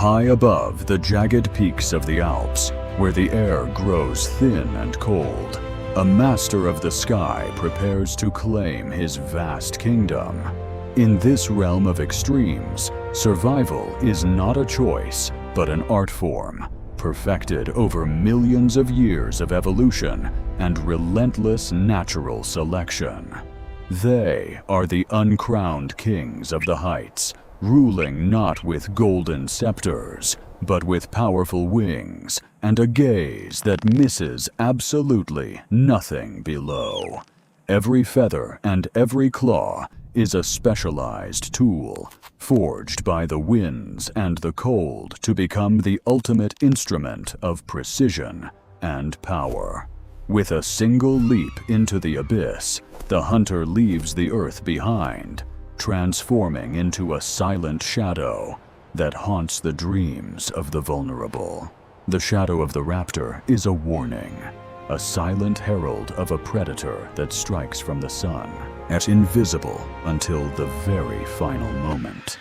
High above the jagged peaks of the Alps, where the air grows thin and cold, a master of the sky prepares to claim his vast kingdom. In this realm of extremes, survival is not a choice, but an art form, perfected over millions of years of evolution and relentless natural selection. They are the uncrowned kings of the heights, ruling not with golden scepters, but with powerful wings and a gaze that misses absolutely nothing below. Every feather and every claw is a specialized tool, forged by the winds and the cold to become the ultimate instrument of precision and power. With a single leap into the abyss, the hunter leaves the earth behind, transforming into a silent shadow that haunts the dreams of the vulnerable. The shadow of the raptor is a warning, a silent herald of a predator that strikes from the sun, as invisible until the very final moment.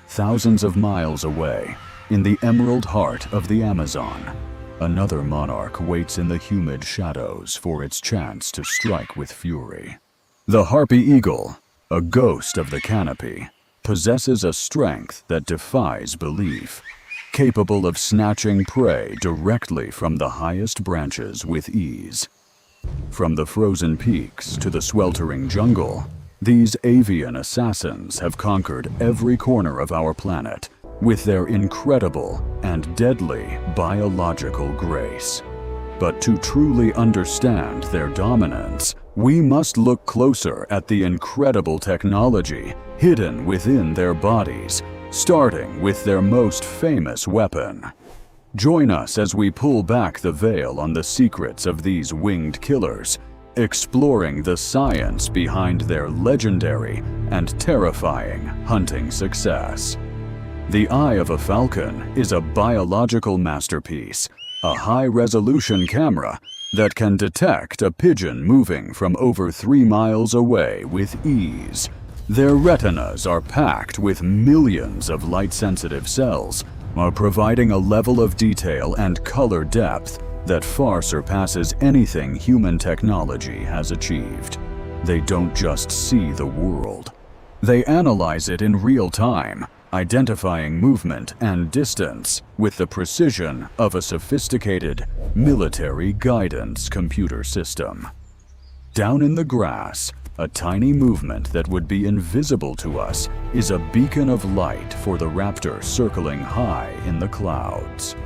Thousands of miles away, in the emerald heart of the Amazon, another monarch waits in the humid shadows for its chance to strike with fury. The Harpy Eagle, a ghost of the Canopy, possesses a strength that defies belief, capable of snatching prey directly from the highest branches with ease. From the frozen peaks to the sweltering jungle, these avian assassins have conquered every corner of our planet with their incredible and deadly biological grace. But to truly understand their dominance, we must look closer at the incredible technology hidden within their bodies, starting with their most famous weapon. Join us as we pull back the veil on the secrets of these winged killers, exploring the science behind their legendary and terrifying hunting success. The eye of a falcon is a biological masterpiece, a high-resolution camera that can detect a pigeon moving from over 3 miles away with ease. Their retinas are packed with millions of light-sensitive cells, providing a level of detail and color depth that far surpasses anything human technology has achieved. They don't just see the world. They analyze it in real time, identifying movement and distance with the precision of a sophisticated military guidance computer system. Down in the grass, a tiny movement that would be invisible to us is a beacon of light for the raptor circling high in the clouds.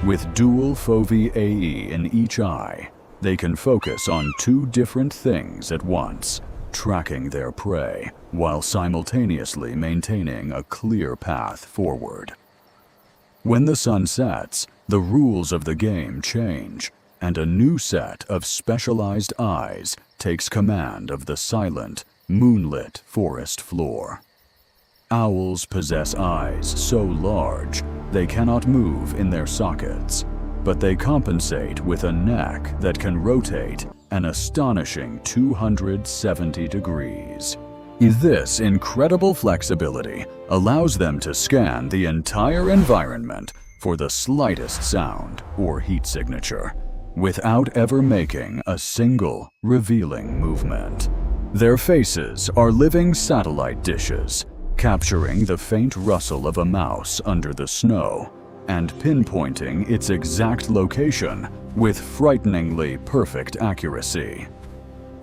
With dual foveae AE in each eye, they can focus on 2 different things at once, tracking their prey while simultaneously maintaining a clear path forward. When the sun sets, the rules of the game change, and a new set of specialized eyes takes command of the silent, moonlit forest floor. Owls possess eyes so large they cannot move in their sockets, but they compensate with a neck that can rotate an astonishing 270 degrees. This incredible flexibility allows them to scan the entire environment for the slightest sound or heat signature, without ever making a single revealing movement. Their faces are living satellite dishes, capturing the faint rustle of a mouse under the snow and pinpointing its exact location with frighteningly perfect accuracy.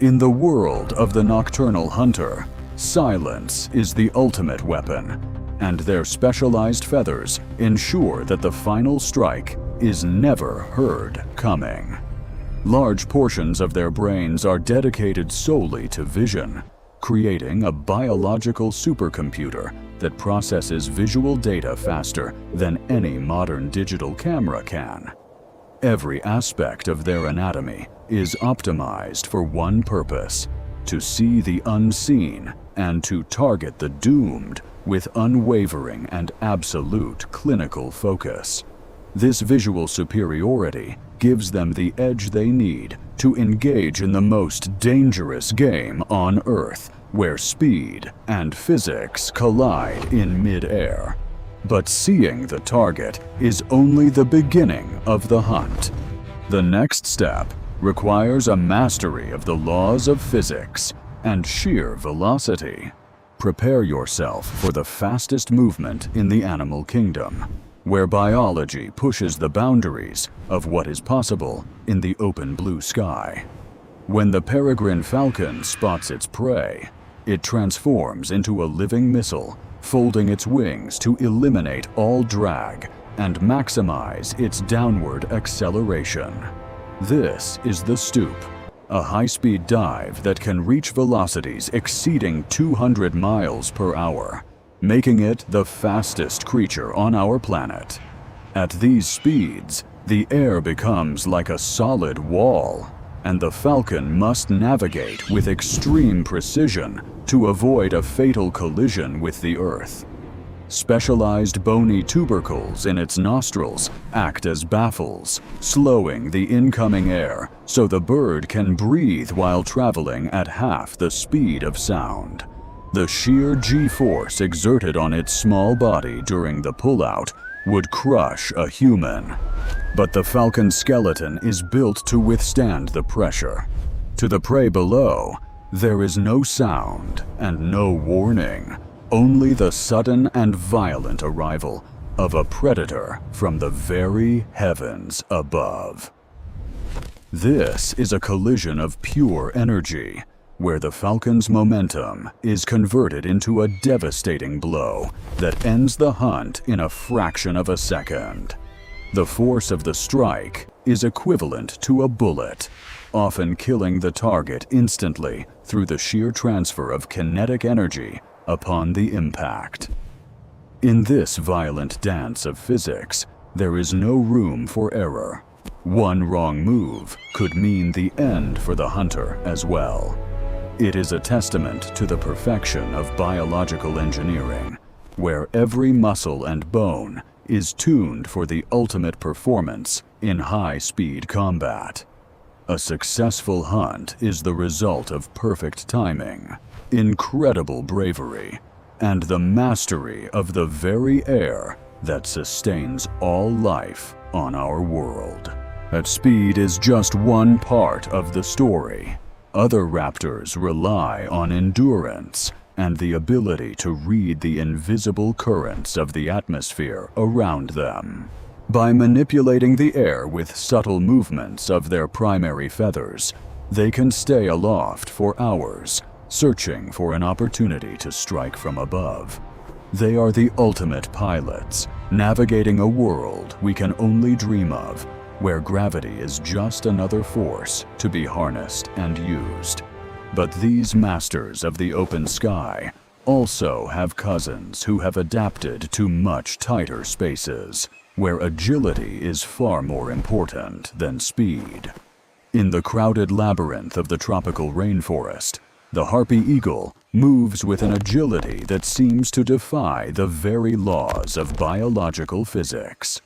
In the world of the nocturnal hunter, silence is the ultimate weapon, and their specialized feathers ensure that the final strike is never heard coming. Large portions of their brains are dedicated solely to vision, creating a biological supercomputer that processes visual data faster than any modern digital camera can. Every aspect of their anatomy is optimized for one purpose: to see the unseen and to target the doomed with unwavering and absolute clinical focus. This visual superiority gives them the edge they need to engage in the most dangerous game on Earth, where speed and physics collide in mid-air. But seeing the target is only the beginning of the hunt. The next step requires a mastery of the laws of physics and sheer velocity. Prepare yourself for the fastest movement in the animal kingdom, where biology pushes the boundaries of what is possible in the open blue sky. When the Peregrine Falcon spots its prey, it transforms into a living missile, folding its wings to eliminate all drag and maximize its downward acceleration. This is the Stoop, a high-speed dive that can reach velocities exceeding 200 miles per hour, making it the fastest creature on our planet. At these speeds, the air becomes like a solid wall, and the Falcon must navigate with extreme precision to avoid a fatal collision with the Earth. Specialized bony tubercles in its nostrils act as baffles, slowing the incoming air so the bird can breathe while traveling at half the speed of sound. The sheer G-force exerted on its small body during the pullout would crush a human. But the Falcon's skeleton is built to withstand the pressure. To the prey below, there is no sound and no warning, only the sudden and violent arrival of a predator from the very heavens above. This is a collision of pure energy, where the Falcon's momentum is converted into a devastating blow that ends the hunt in a fraction of a second. The force of the strike is equivalent to a bullet, often killing the target instantly through the sheer transfer of kinetic energy upon the impact. In this violent dance of physics, there is no room for error. One wrong move could mean the end for the hunter as well. It is a testament to the perfection of biological engineering, where every muscle and bone is tuned for the ultimate performance in high-speed combat. A successful hunt is the result of perfect timing, incredible bravery, and the mastery of the very air that sustains all life on our world. That speed is just one part of the story. Other raptors rely on endurance and the ability to read the invisible currents of the atmosphere around them. By manipulating the air with subtle movements of their primary feathers, they can stay aloft for hours, searching for an opportunity to strike from above. They are the ultimate pilots, navigating a world we can only dream of, where gravity is just another force to be harnessed and used. But these masters of the open sky also have cousins who have adapted to much tighter spaces, where agility is far more important than speed. In the crowded labyrinth of the tropical rainforest, the Harpy Eagle moves with an agility that seems to defy the very laws of biological physics.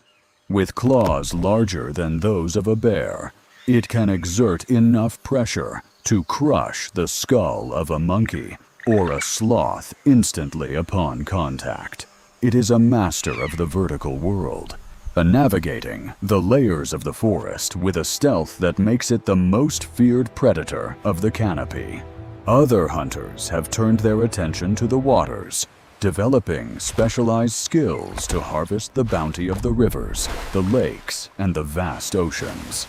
With claws larger than those of a bear, it can exert enough pressure to crush the skull of a monkey or a sloth instantly upon contact. It is a master of the vertical world, navigating the layers of the forest with a stealth that makes it the most feared predator of the canopy. Other hunters have turned their attention to the waters, developing specialized skills to harvest the bounty of the rivers, the lakes, and the vast oceans.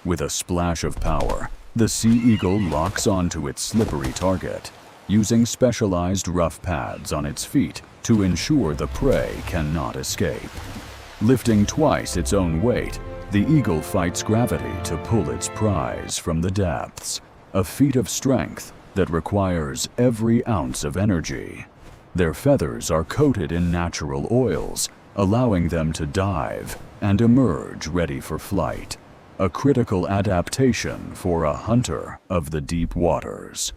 With a splash of power, the sea eagle locks onto its slippery target, using specialized rough pads on its feet to ensure the prey cannot escape. Lifting twice its own weight, the eagle fights gravity to pull its prize from the depths, a feat of strength that requires every ounce of energy. Their feathers are coated in natural oils, allowing them to dive and emerge ready for flight, a critical adaptation for a hunter of the deep waters.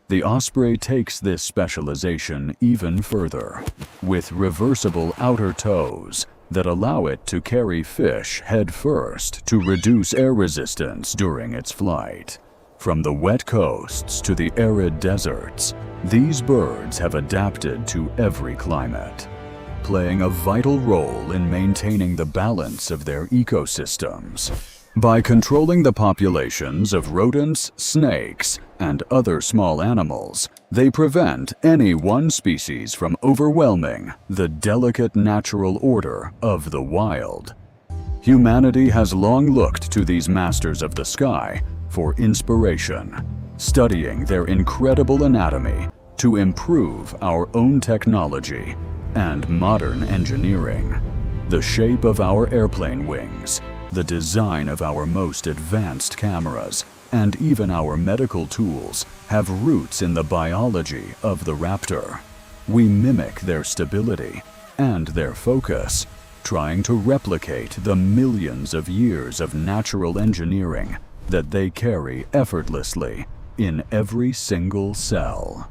The osprey takes this specialization even further, with reversible outer toes that allow it to carry fish head first to reduce air resistance during its flight. From the wet coasts to the arid deserts, these birds have adapted to every climate. playing a vital role in maintaining the balance of their ecosystems. By controlling the populations of rodents, snakes, and other small animals, they prevent any one species from overwhelming the delicate natural order of the wild. Humanity has long looked to these masters of the sky for inspiration, studying their incredible anatomy to improve our own technology and modern engineering. The shape of our airplane wings, the design of our most advanced cameras, and even our medical tools have roots in the biology of the raptor. We mimic their stability and their focus, trying to replicate the millions of years of natural engineering that they carry effortlessly in every single cell.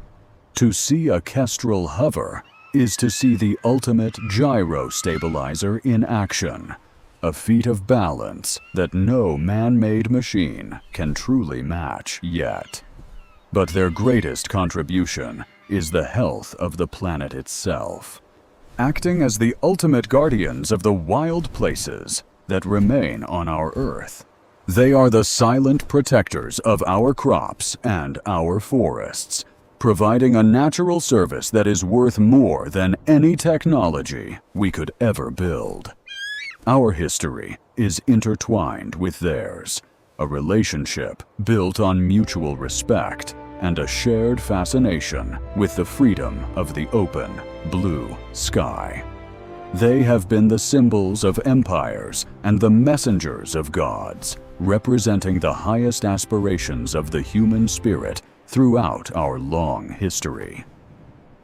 To see a kestrel hover is to see the ultimate gyro stabilizer in action, a feat of balance that no man-made machine can truly match yet. But their greatest contribution is the health of the planet itself, acting as the ultimate guardians of the wild places that remain on our Earth. They are the silent protectors of our crops and our forests, providing a natural service that is worth more than any technology we could ever build. Our history is intertwined with theirs, a relationship built on mutual respect and a shared fascination with the freedom of the open, blue sky. They have been the symbols of empires and the messengers of gods, representing the highest aspirations of the human spirit throughout our long history.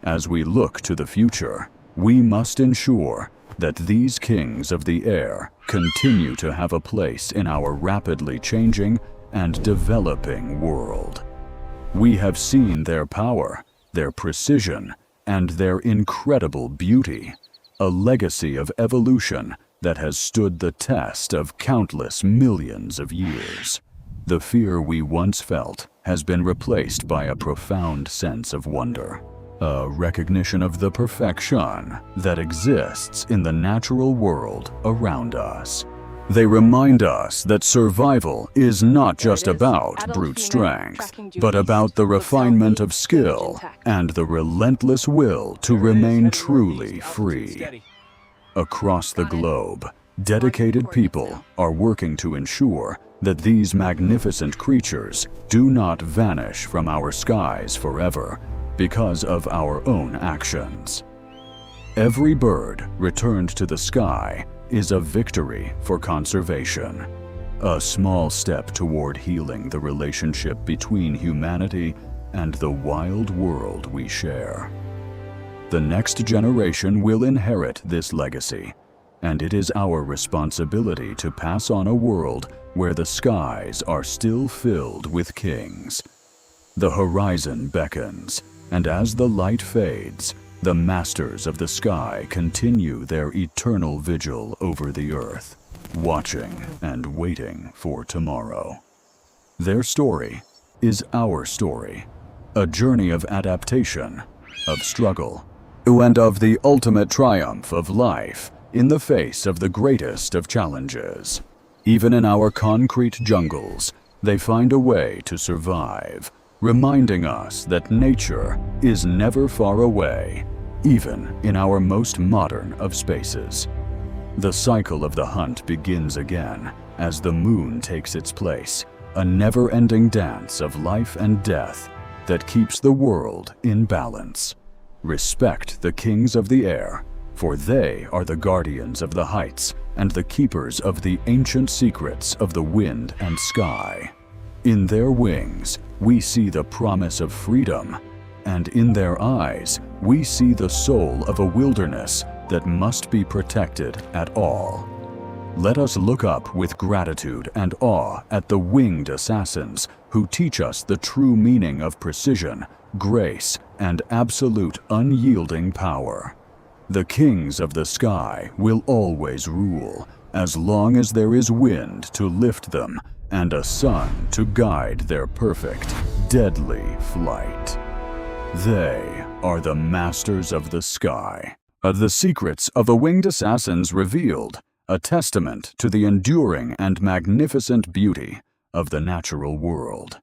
As we look to the future, we must ensure that these kings of the air continue to have a place in our rapidly changing and developing world. We have seen their power, their precision, and their incredible beauty, a legacy of evolution that has stood the test of countless millions of years. The fear we once felt has been replaced by a profound sense of wonder, a recognition of the perfection that exists in the natural world around us. They remind us that survival is not just about brute strength, but about the refinement of skill and the relentless will to remain truly free. Across the globe, dedicated people are working to ensure that these magnificent creatures do not vanish from our skies forever because of our own actions. Every bird returned to the sky is a victory for conservation, a small step toward healing the relationship between humanity and the wild world we share. The next generation will inherit this legacy, and it is our responsibility to pass on a world where the skies are still filled with kings. The horizon beckons, and as the light fades, the masters of the sky continue their eternal vigil over the earth, watching and waiting for tomorrow. Their story is our story, a journey of adaptation, of struggle, and of the ultimate triumph of life in the face of the greatest of challenges. Even in our concrete jungles, they find a way to survive, reminding us that nature is never far away, even in our most modern of spaces. The cycle of the hunt begins again as the moon takes its place, a never-ending dance of life and death that keeps the world in balance. Respect the kings of the air, for they are the guardians of the heights and the keepers of the ancient secrets of the wind and sky. In their wings, we see the promise of freedom, and in their eyes, we see the soul of a wilderness that must be protected at all. Let us look up with gratitude and awe at the winged assassins who teach us the true meaning of precision, grace, and absolute unyielding power. The kings of the sky will always rule, as long as there is wind to lift them and a sun to guide their perfect, deadly flight. They are the masters of the sky, The secrets of the winged assassins revealed, a testament to the enduring and magnificent beauty of the natural world.